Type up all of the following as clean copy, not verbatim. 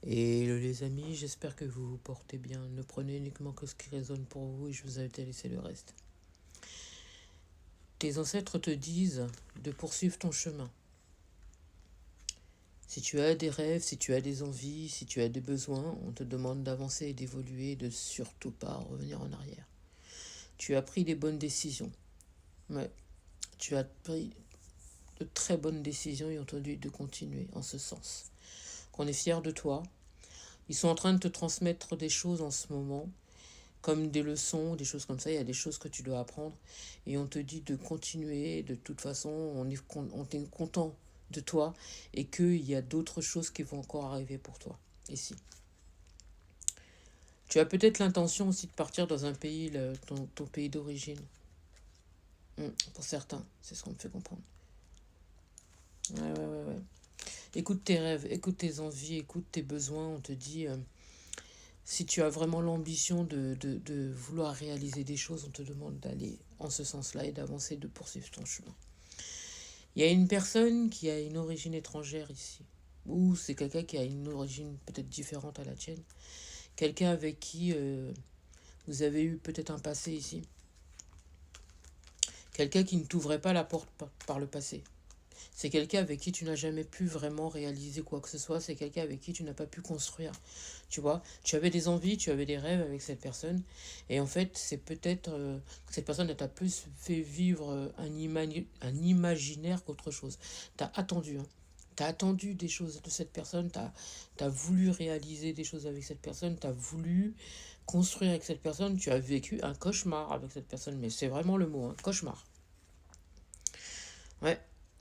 Et les amis, j'espère que vous vous portez bien. Ne prenez uniquement que ce qui résonne pour vous et je vous invite à laisser le reste. Tes ancêtres te disent de poursuivre ton chemin. Si tu as des rêves, si tu as des envies, si tu as des besoins, on te demande d'avancer et d'évoluer et de surtout pas revenir en arrière. Tu as pris des bonnes décisions. Ouais, tu as pris de très bonnes décisions et on te dit de continuer en ce sens. Qu'on est fier de toi. Ils sont en train de te transmettre des choses en ce moment, comme des leçons, des choses comme ça. Il y a des choses que tu dois apprendre et on te dit de continuer. De toute façon, on est content de toi et qu'il y a d'autres choses qui vont encore arriver pour toi ici. Tu as peut-être l'intention aussi de partir dans un pays, ton pays d'origine. Pour certains, c'est ce qu'on me fait comprendre. Ouais. Écoute tes rêves, écoute tes envies, écoute tes besoins. On te dit, si tu as vraiment l'ambition de vouloir réaliser des choses, on te demande d'aller en ce sens-là et d'avancer, de poursuivre ton chemin. Il y a une personne qui a une origine étrangère ici, ou c'est quelqu'un qui a une origine peut-être différente à la tienne, quelqu'un avec qui vous avez eu peut-être un passé ici, quelqu'un qui ne t'ouvrait pas la porte par le passé. C'est quelqu'un avec qui tu n'as jamais pu vraiment réaliser quoi que ce soit. C'est quelqu'un avec qui tu n'as pas pu construire. Tu vois, tu avais des envies, tu avais des rêves avec cette personne. Et en fait, c'est peut-être que cette personne t'a plus fait vivre un imaginaire qu'autre chose. T'as attendu, hein. T'as attendu des choses de cette personne. T'as voulu réaliser des choses avec cette personne. T'as voulu construire avec cette personne. Tu as vécu un cauchemar avec cette personne. Mais c'est vraiment le mot, hein, cauchemar. Ouais.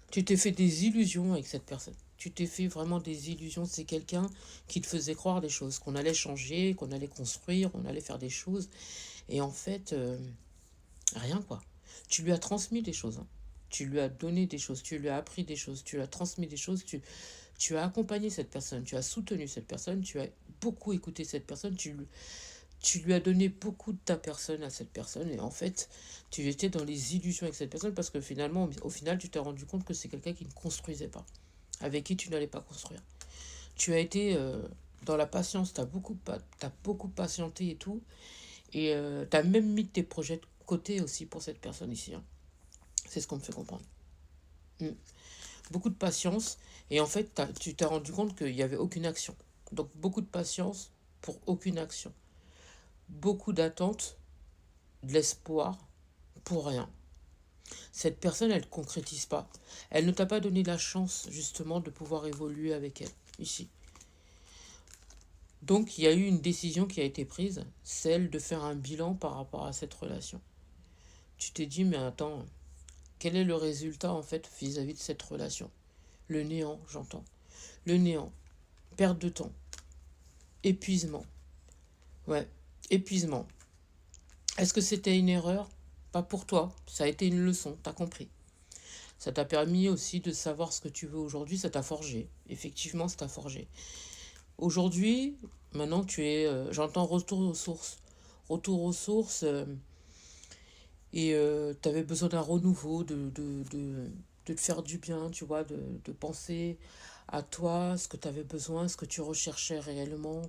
Tu t'es fait des illusions avec cette personne. Tu t'es fait vraiment des illusions. C'est quelqu'un qui te faisait croire des choses, qu'on allait changer, qu'on allait construire, on allait faire des choses. Et en fait, rien quoi. Tu lui as transmis des choses, hein. Tu lui as donné des choses, tu lui as appris des choses, tu lui as transmis des choses, tu as accompagné cette personne, tu as soutenu cette personne, tu as beaucoup écouté cette personne, tu lui as donné beaucoup de ta personne à cette personne et en fait, tu étais dans les illusions avec cette personne parce que finalement, au final, tu t'es rendu compte que c'est quelqu'un qui ne construisait pas, avec qui tu n'allais pas construire. Tu as été dans la patience, t'as beaucoup patienté et tout, et tu as même mis tes projets de côté aussi pour cette personne ici, hein. C'est ce qu'on me fait comprendre. Mm. Beaucoup de patience, et en fait, tu t'es rendu compte qu'il n'y avait aucune action. Donc beaucoup de patience pour aucune action. Beaucoup d'attente, de l'espoir pour rien. Cette personne, elle ne concrétise pas. Elle ne t'a pas donné la chance, justement, de pouvoir évoluer avec elle, ici. Donc, il y a eu une décision qui a été prise, celle de faire un bilan par rapport à cette relation. Tu t'es dit, mais attends, quel est le résultat, en fait, vis-à-vis de cette relation? Le néant, j'entends. Le néant. Perte de temps. Épuisement. Ouais, épuisement. Est-ce que c'était une erreur? Pas pour toi. Ça a été une leçon, t'as compris. Ça t'a permis aussi de savoir ce que tu veux aujourd'hui, ça t'a forgé. Effectivement, ça t'a forgé. Aujourd'hui, maintenant tu es, j'entends retour aux sources. Retour aux sources, et tu avais besoin d'un renouveau, de te faire du bien, tu vois, de penser à toi, ce que tu avais besoin, ce que tu recherchais réellement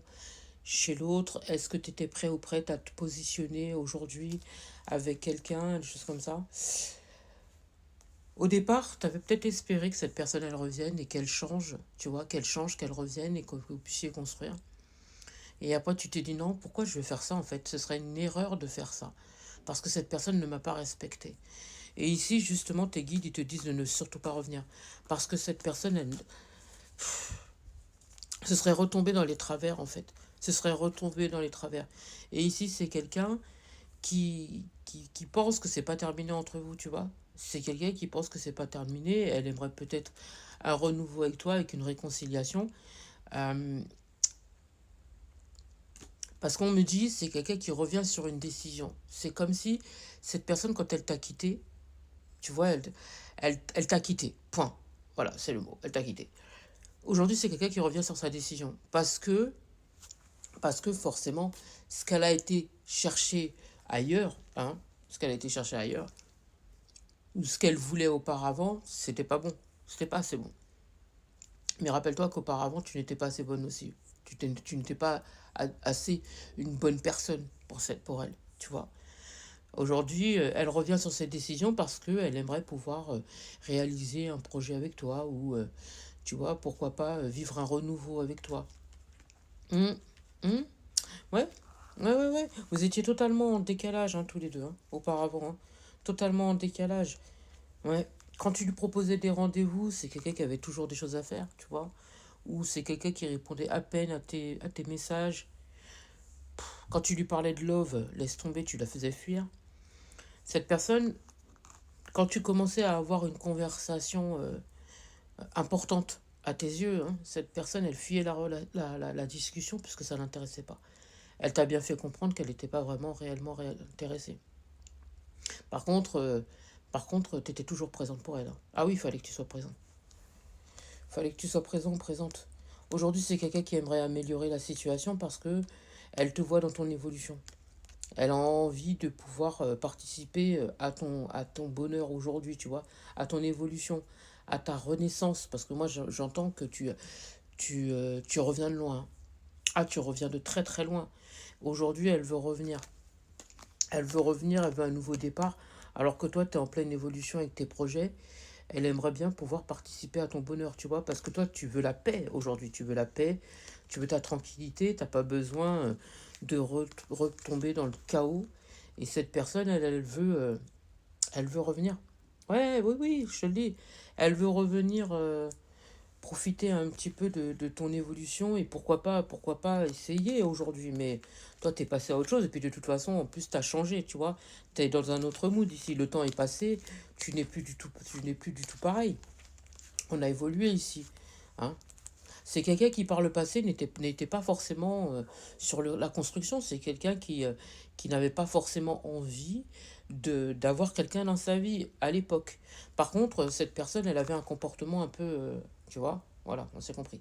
chez l'autre. Est-ce que tu étais prêt ou prête à te positionner aujourd'hui avec quelqu'un, des choses comme ça. Au départ, tu avais peut-être espéré que cette personne, elle revienne et qu'elle change, tu vois, qu'elle change, qu'elle revienne et que vous puissiez construire. Et après, tu t'es dit non, pourquoi je vais faire ça en fait? Ce serait une erreur de faire ça. Parce que cette personne ne m'a pas respecté. Et ici, justement, tes guides, ils te disent de ne surtout pas revenir. Parce que cette personne, elle, ce serait retomber dans les travers en fait. Ce serait retomber dans les travers. Et ici, c'est quelqu'un qui pense que c'est pas terminé entre vous, tu vois. C'est quelqu'un qui pense que c'est pas terminé. Elle aimerait peut-être un renouveau avec toi, avec une réconciliation. Euh, Parce qu'on me dit, c'est quelqu'un qui revient sur une décision. C'est comme si cette personne, quand elle t'a quitté, tu vois, elle t'a quitté. Point. Voilà, c'est le mot. Elle t'a quitté. Aujourd'hui, c'est quelqu'un qui revient sur sa décision. Parce que forcément, ce qu'elle a été chercher ailleurs, hein, ce qu'elle a été chercher ailleurs, ou ce qu'elle voulait auparavant, c'était pas bon. C'était pas assez bon. Mais rappelle-toi qu'auparavant, tu n'étais pas assez bonne aussi. Tu n'étais pas assez une bonne personne pour elle, tu vois. Aujourd'hui, elle revient sur cette décision parce qu'elle aimerait pouvoir réaliser un projet avec toi ou, tu vois, pourquoi pas vivre un renouveau avec toi. Hum, hum, ouais, ouais. Vous étiez totalement en décalage, hein, tous les deux, hein, auparavant, hein. Totalement en décalage. Ouais. Quand tu lui proposais des rendez-vous, c'est quelqu'un qui avait toujours des choses à faire, tu vois. Ou c'est quelqu'un qui répondait à peine à tes messages. Quand tu lui parlais de love, laisse tomber, tu la faisais fuir. Cette personne, quand tu commençais à avoir une conversation importante à tes yeux, hein, cette personne, elle fuyait la discussion puisque ça ne l'intéressait pas. Elle t'a bien fait comprendre qu'elle n'était pas vraiment intéressée. Par contre, euh, tu étais toujours présente pour elle, hein. Ah oui, il fallait que tu sois présent. Il fallait que tu sois présent ou présente. Aujourd'hui, c'est quelqu'un qui aimerait améliorer la situation parce que elle te voit dans ton évolution. Elle a envie de pouvoir participer à ton bonheur aujourd'hui, tu vois, à ton évolution, à ta renaissance. Parce que moi, j'entends que tu reviens de loin. Ah, tu reviens de très très loin. Aujourd'hui, elle veut revenir. Elle veut revenir, elle veut un nouveau départ. Alors que toi, tu es en pleine évolution avec tes projets. Elle aimerait bien pouvoir participer à ton bonheur, tu vois, parce que toi, tu veux la paix aujourd'hui. Tu veux la paix, tu veux ta tranquillité, t'as pas besoin de retomber dans le chaos. Et cette personne, elle veut revenir. Ouais, oui, oui, je te le dis. Elle veut revenir profiter un petit peu de ton évolution et pourquoi pas essayer aujourd'hui. Mais toi, t'es passé à autre chose et puis de toute façon, en plus, t'as changé, tu vois. T'es dans un autre mood ici. Le temps est passé, tu n'es plus du tout pareil. On a évolué ici, hein. C'est quelqu'un qui, par le passé, n'était pas forcément sur la construction. C'est quelqu'un qui n'avait pas forcément envie d'avoir quelqu'un dans sa vie à l'époque. Par contre, cette personne, elle avait un comportement un peu, tu vois, voilà, on s'est compris.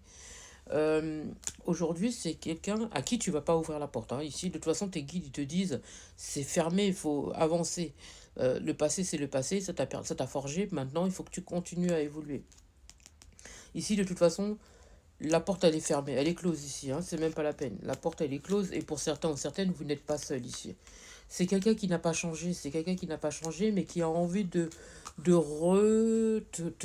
Euh, Aujourd'hui, c'est quelqu'un à qui tu vas pas ouvrir la porte, hein. Ici, de toute façon, tes guides, ils te disent, c'est fermé, il faut avancer. Le passé, c'est le passé, ça t'a forgé. Maintenant, il faut que tu continues à évoluer. Ici, de toute façon, la porte, elle est fermée, elle est close ici, hein, c'est même pas la peine. La porte, elle est close et pour certains ou certaines, vous n'êtes pas seul ici. C'est quelqu'un qui n'a pas changé, c'est quelqu'un qui n'a pas changé, mais qui a envie te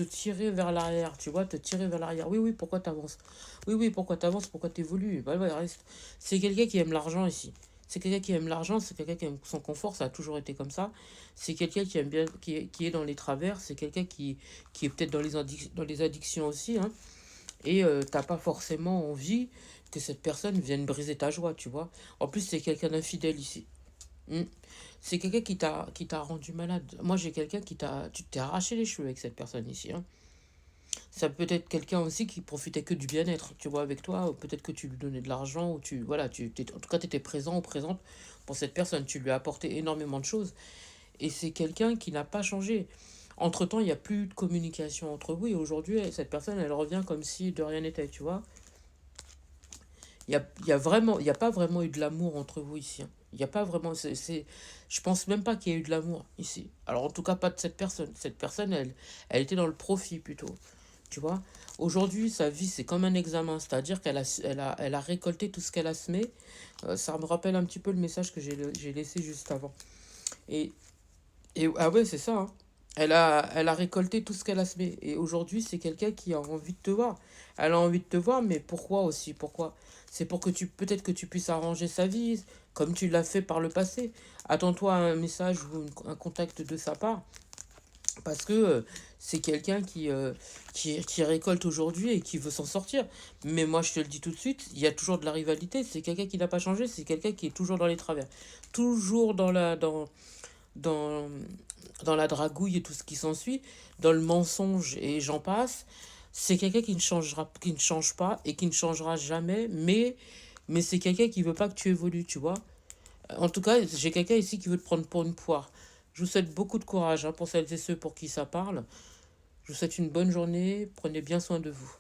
tirer vers l'arrière, tu vois, te tirer vers l'arrière. Oui, oui, pourquoi t'avances? Oui, oui, pourquoi t'avances? Pourquoi t'évolues? Bah, ouais, reste. C'est quelqu'un qui aime l'argent ici. C'est quelqu'un qui aime l'argent, c'est quelqu'un qui aime son confort, ça a toujours été comme ça. C'est quelqu'un qui aime bien, qui est dans les travers, c'est quelqu'un qui est peut-être dans les addictions aussi, hein. Et t'as pas forcément envie que cette personne vienne briser ta joie, tu vois. En plus, c'est quelqu'un d'infidèle ici. Hmm. C'est quelqu'un qui t'a rendu malade. Moi, j'ai quelqu'un tu t'es arraché les cheveux avec cette personne ici, hein. Ça peut être quelqu'un aussi qui profitait que du bien-être, tu vois, avec toi. Ou peut-être que tu lui donnais de l'argent, ou voilà, en tout cas, tu étais présent ou présente pour cette personne. Tu lui as apporté énormément de choses. Et c'est quelqu'un qui n'a pas changé. Entre-temps, il n'y a plus de communication entre vous. Et aujourd'hui, cette personne, elle revient comme si de rien n'était, tu vois. Il y a pas vraiment eu de l'amour entre vous ici, hein. Il n'y a pas vraiment. Je pense même pas qu'il y ait eu de l'amour ici. Alors, en tout cas, pas de cette personne. Cette personne, elle était dans le profit plutôt. Tu vois. Aujourd'hui, sa vie, c'est comme un examen. C'est-à-dire elle a récolté tout ce qu'elle a semé. Ça me rappelle un petit peu le message que j'ai laissé juste avant. Et ah ouais, c'est ça, hein. Elle a récolté tout ce qu'elle a semé. Et aujourd'hui, c'est quelqu'un qui a envie de te voir. Elle a envie de te voir, mais pourquoi aussi? Pourquoi? C'est pour que peut-être que tu puisses arranger sa vie, comme tu l'as fait par le passé. Attends-toi à un message ou un contact de sa part. Parce que c'est quelqu'un qui récolte aujourd'hui et qui veut s'en sortir. Mais moi, je te le dis tout de suite, il y a toujours de la rivalité. C'est quelqu'un qui n'a pas changé. C'est quelqu'un qui est toujours dans les travers. Toujours dans, dans la dragouille et tout ce qui s'ensuit, dans le mensonge et j'en passe. C'est quelqu'un qui ne change pas et qui ne changera jamais, mais c'est quelqu'un qui veut pas que tu évolues, tu vois. En tout cas, j'ai quelqu'un ici qui veut te prendre pour une poire. Je vous souhaite beaucoup de courage, hein, pour celles et ceux pour qui ça parle. Je vous souhaite une bonne journée. Prenez bien soin de vous.